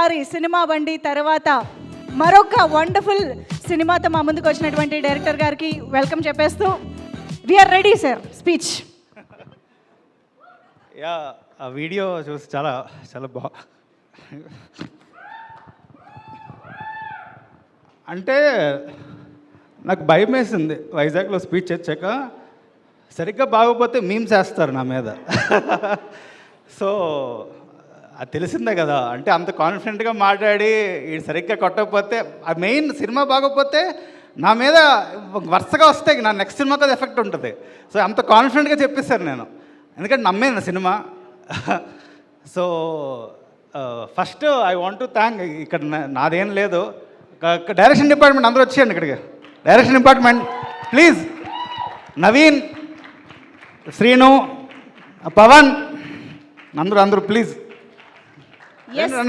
మరొకసారి సినిమా బండి తర్వాత మరొక వండర్ఫుల్ సినిమాతో మా ముందుకు వచ్చినటువంటి డైరెక్టర్ గారికి వెల్కమ్ చెప్పేస్తూ we are ready sir speech. Yeah, ఆ వీడియో చూసి చాలా చాలా అంటే నాకు భయం వేసింది వైజాగ్లో స్పీచ్ వచ్చాక. సరిగ్గా బాగోపోతే మీమ్స్ వేస్తారు నా మీద. సో అది తెలిసిందే కదా, అంటే అంత కాన్ఫిడెంట్గా మాట్లాడి ఈ సరిగ్గా కొట్టకపోతే ఆ మెయిన్ సినిమా బాగోపోతే నా మీద వరుసగా వస్తాయి, నా నెక్స్ట్ సినిమాకి అది ఎఫెక్ట్ ఉంటుంది. సో అంత కాన్ఫిడెంట్గా చెప్పేశాను నేను, ఎందుకంటే నమ్మేను సినిమా. So first I want to thank, ఇక్కడ నాదేం లేదు, డైరెక్షన్ డిపార్ట్మెంట్ అందరూ వచ్చేయండి ఇక్కడికి. Direction department please, Naveen, Srinu, Pavan, అందరూ ప్లీజ్,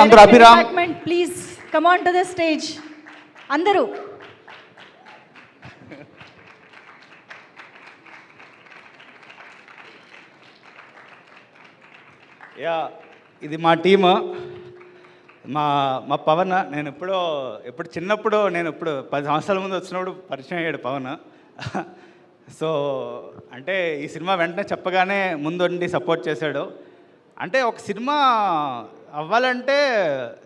అందరూ, Abhiram please come on to the stage అందరూ. యా, ఇది మా టీము. మా పవన్, నేను ఎప్పుడు చిన్నప్పుడు, నేను ఇప్పుడు 10 సంవత్సరాల ముందు వచ్చినప్పుడు పరిచయం అయ్యాడు పవన్. సో అంటే ఈ సినిమా వెంటనే చెప్పగానే ముందుండి సపోర్ట్ చేశాడు. అంటే ఒక సినిమా అవ్వాలంటే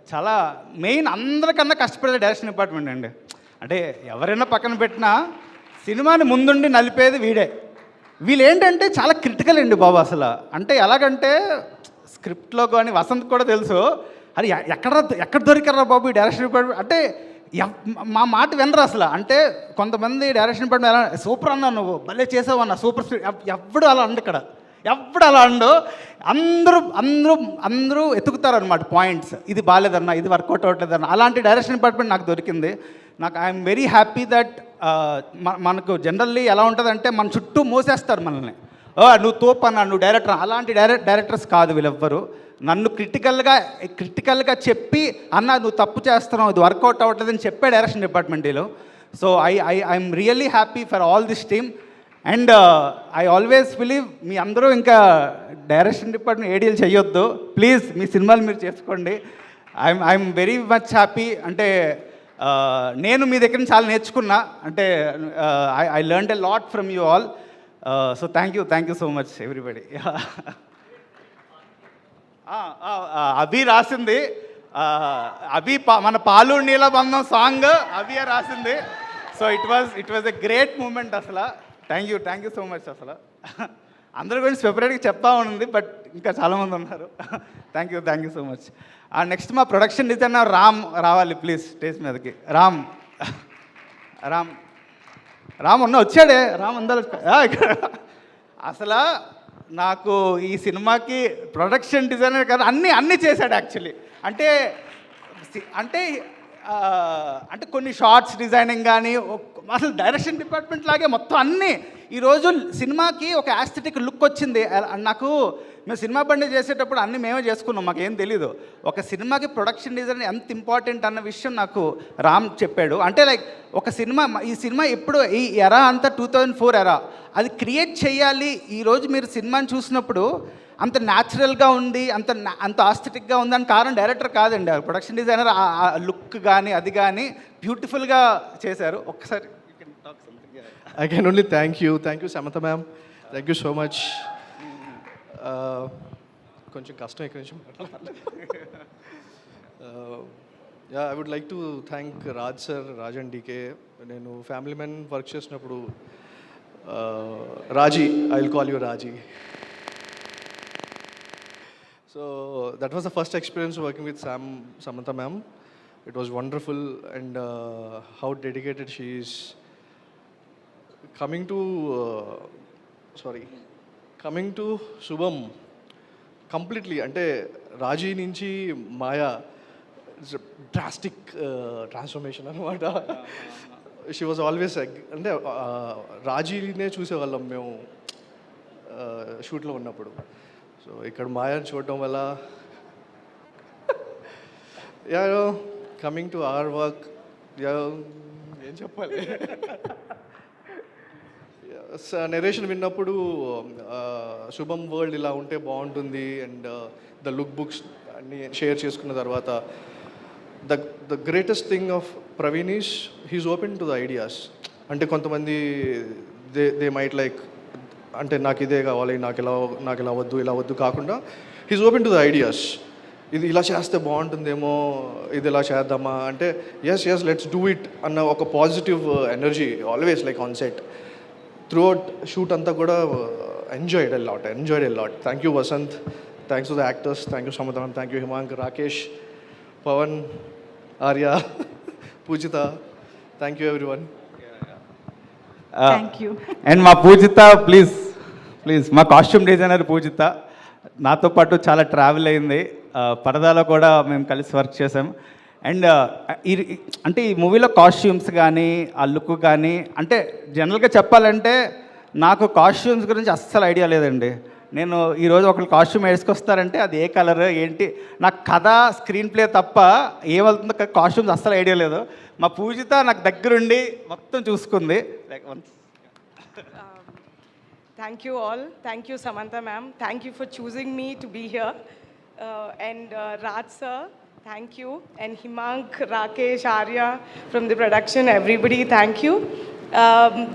చాలా మెయిన్ అందరికన్నా కష్టపడేది డైరెక్షన్ డిపార్ట్మెంట్ అండి. అంటే ఎవరైనా పక్కన పెట్టినా సినిమాని ముందుండి నలిపేది వీడే. వీళ్ళు ఏంటంటే చాలా క్రిటికల్ అండి బాబు అసలు. అంటే ఎలాగంటే స్క్రిప్ట్లో కానీ వసంత్ కూడా తెలుసు, అది ఎక్కడ దొరికారా బాబు ఈ డైరెక్షన్ డిపార్ట్మెంట్ అంటే మా మాట వినరు అసలు. అంటే కొంతమంది డైరెక్షన్ డిపార్ట్మెంట్ ఎలా సూపర్ అన్నా, నువ్వు భలే చేసావు అన్న, సూపర్ ఎప్పుడు అలా అండు, ఇక్కడ ఎప్పుడు అలా అండు. అందరూ ఎతుకుతారనమాట పాయింట్స్, ఇది బాగాలేదన్నా, ఇది వర్కౌట్ అవ్వట్లేదన్న. అలాంటి డైరెక్షన్ డిపార్ట్మెంట్ నాకు దొరికింది. నాకు ఐఎమ్ వెరీ హ్యాపీ దట్. మనకు జనరల్లీ ఎలా ఉంటుందంటే మన చుట్టూ మోసేస్తారు మనల్ని, నువ్వు తోపన్నా, నువ్వు డైరెక్టర్. అలాంటి డైరెక్టర్స్ కాదు వీళ్ళెవ్వరు. నన్ను క్రిటికల్గా చెప్పి, అన్న నువ్వు తప్పు చేస్తున్నావు, ఇది వర్కౌట్ అవ్వట్లేదని చెప్పే డైరెక్షన్ డిపార్ట్మెంట్ వీళ్ళు. So I'm really happy for all this team. And I always believe me అందరూ ఇంకా డైరెక్షన్ డిపార్ట్మెంట్ ఏడీలు చేయొద్దు ప్లీజ్, మీ సినిమాలు మీరు చేసుకోండి. I'm very much happy. అంటే నేను మీ దగ్గర నుంచి చాలా నేర్చుకున్నా. అంటే I learned a lot from you all. So thank you so much everybody. Abhi రాసింది, అభి మన పాలు నీల బంధం సాంగ్ అభియే రాసింది. So it was a great moment అసలు. Thank you so much. అసలు అందరి గురించి సెపరేట్గా చెప్తా ఉంది, బట్ ఇంకా చాలామంది ఉన్నారు. Thank you so much. Next మా ప్రొడక్షన్ డిజైనర్ రామ్ రావాలి ప్లీజ్ స్టేజ్ మీదకి. రామ్ వచ్చాడే, రామ్ అందరూ ఇక్కడ. అసలు నాకు ఈ సినిమాకి ప్రొడక్షన్ డిజైనర్ కదా అన్నీ చేశాడు యాక్చువల్లీ. అంటే కొన్ని షార్ట్స్ డిజైనింగ్ కానీ అసలు డైరెక్షన్ డిపార్ట్మెంట్ లాగే మొత్తం అన్నీ. ఈరోజు సినిమాకి ఒక యాస్థెటిక్ లుక్ వచ్చింది నాకు. మేము సినిమా బండి చేసేటప్పుడు అన్నీ మేమే చేసుకున్నాం, మాకేం తెలీదు. ఒక సినిమాకి ప్రొడక్షన్ డిజైన్ ఎంత ఇంపార్టెంట్ అన్న విషయం నాకు రామ్ చెప్పాడు. అంటే లైక్ ఒక సినిమా, ఈ సినిమా ఎప్పుడు ఈ ఎరా అంతా 2004 ఎరా, అది క్రియేట్ చేయాలి. ఈరోజు మీరు సినిమాని చూసినప్పుడు అంత న్యాచురల్గా ఉంది, అంత ఆస్థెటిక్గా ఉంది అని కారణం డైరెక్టర్ కాదండి, ప్రొడక్షన్ డిజైనర్. ఆ లుక్ కానీ అది కానీ బ్యూటిఫుల్గా చేశారు. ఒక్కసారి I can only thank you Samantha ma'am, thank you so much. కొంచెం కష్టం ఇక్కడ నుంచి yeah, I would like to thank Raj and DK. నేను ఫ్యామిలీ మెన్ వర్క్ చేసినప్పుడు Raji, I will call you Raji. So that was the first experience working with Samantha ma'am. It was wonderful, and how dedicated she is. Coming to Shubham, completely అంటే రాజీ నుంచి మాయా, drastic transformation అనమాట. She was always అంటే రాజీనే చూసేవాళ్ళం మేము షూట్లో ఉన్నప్పుడు. So ఇక్కడ మాయాని చూడటం వల్ల కమింగ్ టు అవర్ వర్క్, ఏం చెప్పాలి, నెరేషన్ విన్నప్పుడు శుభం వరల్డ్ ఇలా ఉంటే బాగుంటుంది, అండ్ ద లుక్ బుక్స్ అన్నీ షేర్ చేసుకున్న తర్వాత the greatest thing of Praveen is he's open to the ideas. అంటే కొంతమంది దే మైట్ లైక్ అంటే నాకు ఇదే కావాలి, నాకు ఇలా వద్దు కాకుండా he's open to the ideas. ఇది ఇలా చేస్తే బాగుంటుందేమో, ఇది ఇలా చేద్దామా అంటే ఎస్ లెట్స్ డూ ఇట్ అన్న ఒక positive energy always like on set. Throughout shoot అంతా కూడా enjoyed a lot. Thank you Vasant, thanks to the actors, thank you Samatha, thank you Himank, Rakesh, Pavan, Arya, Pujitha, thank you everyone. Thank you. And మా Pujitha please మా costume designer Pujitha నాతో పాటు చాలా travel అయింది. పరదాలో కూడా మేము కలిసి వర్క్ చేసాం. అండ్ అంటే ఈ మూవీలో కాస్ట్యూమ్స్ కానీ ఆ లుక్ కానీ అంటే జనరల్గా చెప్పాలంటే నాకు కాస్ట్యూమ్స్ గురించి అస్సలు ఐడియా లేదండి. నేను ఈరోజు ఒకళ్ళు కాస్ట్యూమ్ వేసుకొస్తారంటే అది ఏ కలర్ ఏంటి నాకు కథ స్క్రీన్ ప్లే తప్ప ఏమవుతుందో కాస్ట్యూమ్స్ అస్సలు ఐడియా లేదు. మా పూజిత నాకు దగ్గరుండి మొత్తం చూసుకుంది. Thank you all. Thank you, Samantha ma'am. Thank you for choosing me to be here. And Raj sir, thank you. And Himank, Rakesh, Arya from the production, everybody, thank you.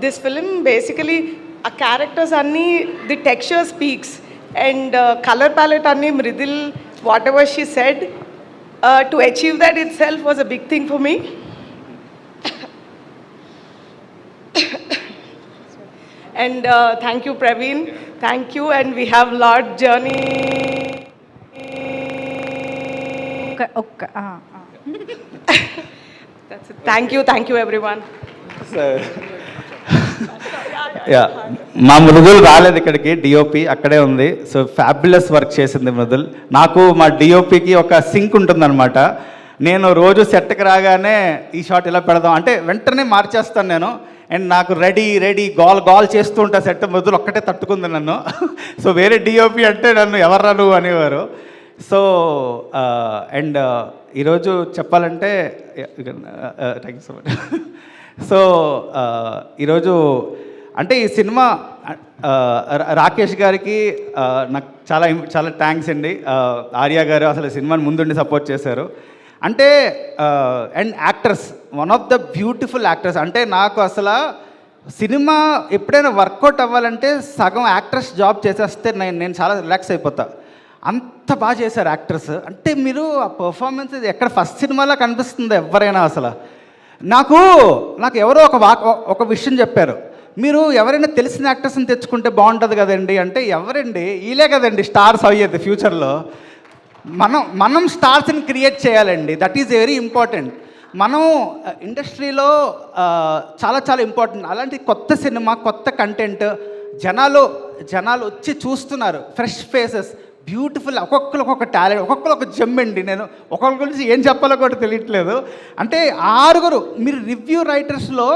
This film basically, a characters anni, the texture speaks. And color palette anni, Mridil, whatever she said, to achieve that itself was a big thing for me. And thank you, Praveen. Thank you, and we have lot journey. That's it. Thank you, everyone. Yeah మా మృదుల్ రాలేదు ఇక్కడికి, DOP అక్కడే ఉంది. So fabulous work చేసింది మృదుల్. నాకు మా డిఓపికి ఒక sync ఉంటుందన్నమాట. నేను రోజు సెట్కి రాగానే ఈ షాట్ ఇలా పెడదాం అంటే వెంటనే మార్చేస్తాను నేను. అండ్ నాకు రెడీ గాల్ చేస్తూ ఉంటా సెట్. మృదులు ఒక్కటే తట్టుకుంది నన్ను. సో వేరే డిఓపి అంటే నన్ను ఎవర్రా నువ్వు అనేవారు. సో అండ్ ఈరోజు చెప్పాలంటే thank you so much. So ఈరోజు అంటే ఈ సినిమా రాకేష్ గారికి నాకు చాలా థ్యాంక్స్ అండి. ఆర్య గారు అసలు సినిమాని ముందుండి సపోర్ట్ చేశారు. అంటే and actors, one of the beautiful actors. అంటే నాకు అసలు సినిమా ఎప్పుడైనా వర్కౌట్ అవ్వాలంటే సగం యాక్టర్స్ జాబ్ చేసేస్తే నేను చాలా రిలాక్స్ అయిపోతా. అంత బాగా చేశారు యాక్టర్స్. అంటే మీరు ఆ పర్ఫార్మెన్స్ ఎక్కడ ఫస్ట్ సినిమాలో కనిపిస్తుంది ఎవరైనా. అసలు నాకు ఎవరో ఒక విషయం చెప్పారు, మీరు ఎవరైనా తెలిసిన యాక్టర్స్ని తెచ్చుకుంటే బాగుంటుంది కదండి అంటే, ఎవరండి వీలే కదండి స్టార్స్ అయ్యేది ఫ్యూచర్లో. మనం స్టార్స్ని క్రియేట్ చేయాలండి. That is very important. మనం ఇండస్ట్రీలో చాలా ఇంపార్టెంట్. అలాంటి కొత్త సినిమా, కొత్త కంటెంట్, జనాలు వచ్చి చూస్తున్నారు. ఫ్రెష్ ఫేసెస్, బ్యూటిఫుల్, ఒక్కొక్కరు ఒక్కొక్క టాలెంట్, ఒక్కొక్కరు ఒక జమ్మండి. నేను ఒక్కొక్కరి గురించి ఏం చెప్పాలో కూడా తెలియట్లేదు. అంటే 6 మీరు రివ్యూ రైటర్స్లో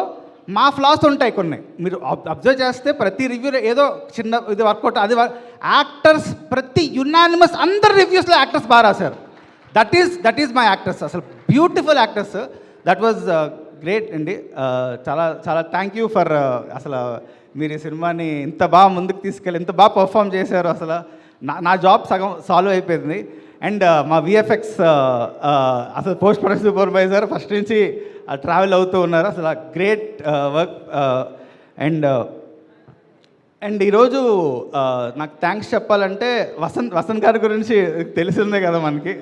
మా ఫ్లాస్ ఉంటాయి కొన్ని. మీరు అబ్జర్వ్ చేస్తే ప్రతి రివ్యూలో ఏదో చిన్న ఇది వర్కౌట్, అది యాక్టర్స్ ప్రతి యునానిమస్ అందరు రివ్యూస్లో యాక్టర్స్ బాగా రాశారు. That is my actors. అసలు beautiful actors. That was great అండి. చాలా థ్యాంక్ యూ ఫర్ అసలు మీరు ఈ సినిమాని ఇంత బాగా ముందుకు తీసుకెళ్ళి ఇంత బాగా పర్ఫామ్ చేశారు. అసలు నా జాబ్ సగం సాల్వ్ అయిపోయింది. అండ్ మా విఎఫ్ఎక్స్ అసలు పోస్ట్ ప్రొడక్షన్ సూపర్వైజర్ ఫస్ట్ నుంచి ట్రావెల్ అవుతూ ఉన్నారు. అసలు గ్రేట్ వర్క్. అండ్ ఈరోజు నాకు థ్యాంక్స్ చెప్పాలంటే వసంత్ గారి గురించి తెలిసిందే కదా మనకి.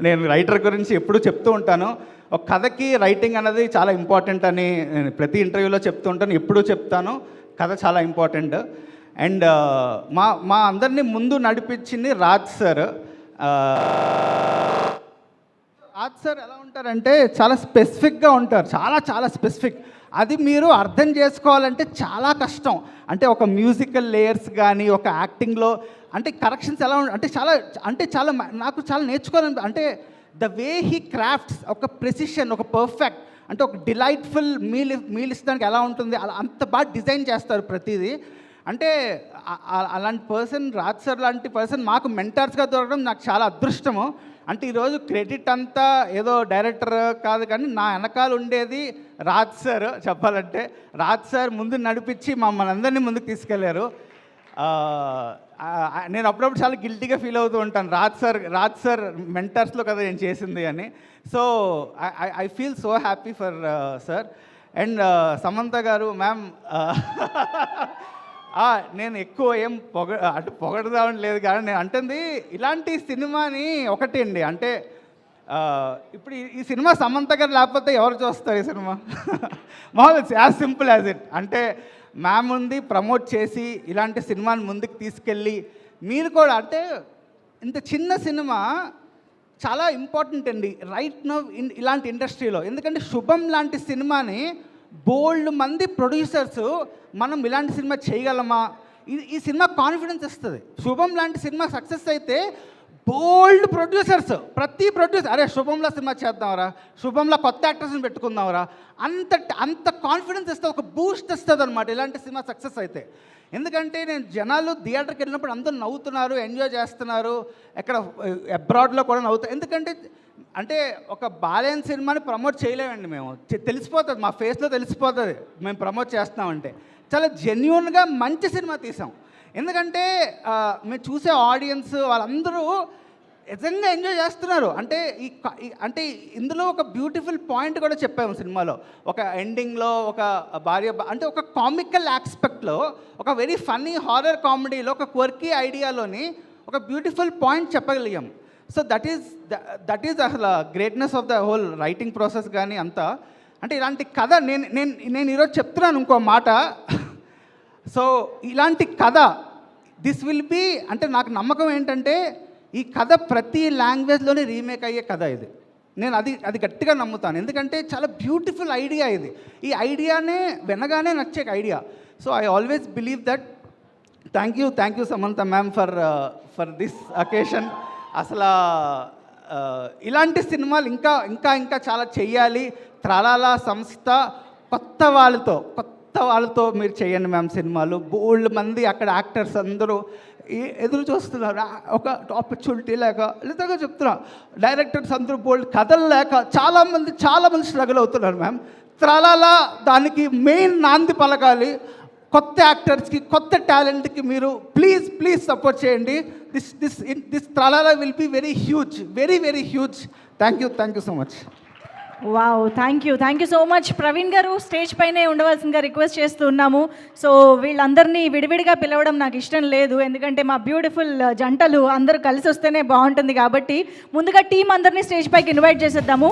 నేను రైటర్ గురించి ఎప్పుడూ చెప్తూ ఉంటాను. ఒక కథకి రైటింగ్ అనేది చాలా ఇంపార్టెంట్ అని నేను ప్రతి ఇంటర్వ్యూలో చెప్తూ ఉంటాను, ఎప్పుడూ చెప్తాను. కథ చాలా ఇంపార్టెంట్. అండ్ మా అందరినీ ముందు నడిపించింది రాజ్ సార్. రాజ్ సార్ ఎలా ఉంటారంటే చాలా స్పెసిఫిక్గా ఉంటారు, చాలా స్పెసిఫిక్. అది మీరు అర్థం చేసుకోవాలంటే చాలా కష్టం. అంటే ఒక మ్యూజికల్ లేయర్స్ కానీ ఒక యాక్టింగ్లో అంటే కరెక్షన్స్ ఎలా అంటే చాలా నాకు చాలా నేర్చుకోవాలని. అంటే ద వే హీ క్రాఫ్ట్స్, ఒక ప్రెసిషన్, ఒక పర్ఫెక్ట్, అంటే ఒక డిలైట్ఫుల్ మీల్ ఇస్తానికి ఎలా ఉంటుంది అలా అంత బాగా డిజైన్ చేస్తారు ప్రతిదీ. అంటే అలాంటి పర్సన్, రాజ్ సార్ లాంటి పర్సన్ మాకు మెంటర్స్గా దొరకడం నాకు చాలా అదృష్టము. అంటే ఈరోజు క్రెడిట్ అంతా ఏదో డైరెక్టర్ కాదు, కానీ నా వెనకాల ఉండేది రాజ్ సార్. చెప్పాలంటే రాజ్ సార్ ముందు నడిపించి మమ్మల్ని అందరినీ ముందుకు తీసుకెళ్లారు. నేను అప్పుడప్పుడు చాలా గిల్టీగా ఫీల్ అవుతూ ఉంటాను. రాజ్ సార్ మెంటర్స్లో కదా నేను చేసింది అని. So I feel so happy for sir. And Samantha గారు మ్యామ్, నేను ఎక్కువ ఏం పొగడదామని లేదు, కానీ నేను అంటుంది ఇలాంటి సినిమాని ఒకటి అండి. అంటే ఇప్పుడు ఈ సినిమా సమంత గారు లేకపోతే ఎవరు చూస్తారు ఈ సినిమా? మామూలు యాజ్ సింపుల్ యాజ్ ఇట్. అంటే మ్యామ్ ఉంది ప్రమోట్ చేసి ఇలాంటి సినిమాని ముందుకు తీసుకెళ్ళి మీరు కూడా, అంటే ఇంత చిన్న సినిమా చాలా ఇంపార్టెంట్ అండి రైట్ నౌ ఇలాంటి ఇండస్ట్రీలో. ఎందుకంటే శుభం లాంటి సినిమాని బోల్డ్ మంది ప్రొడ్యూసర్స్ మనం ఇలాంటి సినిమా చేయగలమా, ఈ సినిమా కాన్ఫిడెన్స్ ఇస్తుంది. శుభం లాంటి సినిమా సక్సెస్ అయితే బోల్డ్ ప్రొడ్యూసర్స్, ప్రతి ప్రొడ్యూసర్ అరే శుభంలో సినిమా చేద్దాంరా, శుభంలో కొత్త యాక్టర్స్ని పెట్టుకుందాంరా, అంత కాన్ఫిడెన్స్ ఇస్తుంది, ఒక బూస్ట్ ఇస్తుంది అనమాట ఇలాంటి సినిమా సక్సెస్ అయితే. ఎందుకంటే నేను జనాలు థియేటర్కి వెళ్ళినప్పుడు అందరూ నవ్వుతున్నారు, ఎంజాయ్ చేస్తున్నారు, ఎక్కడ అబ్రాడ్లో కూడా నవ్వుతారు. ఎందుకంటే అంటే ఒక బాలేని సినిమాని ప్రమోట్ చేయలేమండి మేము, తెలిసిపోతుంది మా ఫేస్లో తెలిసిపోతుంది మేము ప్రమోట్ చేస్తున్నామంటే. చాలా జెన్యూన్గా మంచి సినిమా తీసాం. ఎందుకంటే మేము చూసే ఆడియన్స్ వాళ్ళందరూ నిజంగా ఎంజాయ్ చేస్తున్నారు. అంటే ఇందులో ఒక బ్యూటిఫుల్ పాయింట్ కూడా చెప్పాము సినిమాలో. ఒక ఎండింగ్లో ఒక భార్య అంటే ఒక కామికల్ ఆస్పెక్ట్లో, ఒక వెరీ ఫన్నీ హారర్ కామెడీలో, ఒక క్వర్కీ ఐడియాలోని ఒక బ్యూటిఫుల్ పాయింట్ చెప్పగలిగాం. సో దట్ ఈజ్ అసలు greatness of the whole writing process కానీ అంతా. అంటే ఇలాంటి కథ నేను ఈరోజు చెప్తున్నాను ఇంకో మాట. సో ఇలాంటి కథ దిస్ విల్ బీ, అంటే నాకు నమ్మకం ఏంటంటే ఈ కథ ప్రతి లాంగ్వేజ్లోనే రీమేక్ అయ్యే కథ ఇది. నేను అది గట్టిగా నమ్ముతాను. ఎందుకంటే చాలా బ్యూటిఫుల్ ఐడియా ఇది. ఈ ఐడియానే వినగానే నచ్చే idea. So I always believe that. Thank you Samantha ma'am for this occasion. అసలు ఇలాంటి సినిమాలు ఇంకా చాలా చెయ్యాలి. త్రలాలా సంస్థ కొత్త వాళ్ళతో మీరు చేయండి మ్యామ్ సినిమాలు. బోల్డ్ మంది అక్కడ యాక్టర్స్ అందరూ ఎదురు చూస్తున్నారు, ఒక ఆపర్చునిటీ లేక, లేదా చెప్తున్నా డైరెక్టర్స్ అందరూ బోల్డ్ కథలు లేక చాలామంది స్ట్రగుల్ అవుతున్నారు మ్యామ్. త్రలాలా దానికి మెయిన్ నాంది పలకాలి. కొత్త యాక్టర్స్కి, కొత్త టాలెంట్కి మీరు ప్లీజ్ సపోర్ట్ చేయండి. This Tralala will be very huge. Thank you so much. Wow, thank you so much. Praveen గారు స్టేజ్ పైనే ఉండవలసిందిగా రిక్వెస్ట్ చేస్తున్నాము. సో వీళ్ళందరినీ విడివిడిగా పిలవడం నాకు ఇష్టం లేదు, ఎందుకంటే మా బ్యూటిఫుల్ జంటలు అందరూ కలిసి వస్తేనే బాగుంటుంది. కాబట్టి ముందుగా టీం అందరినీ స్టేజ్ పైకి ఇన్వైట్ చేసేద్దాము.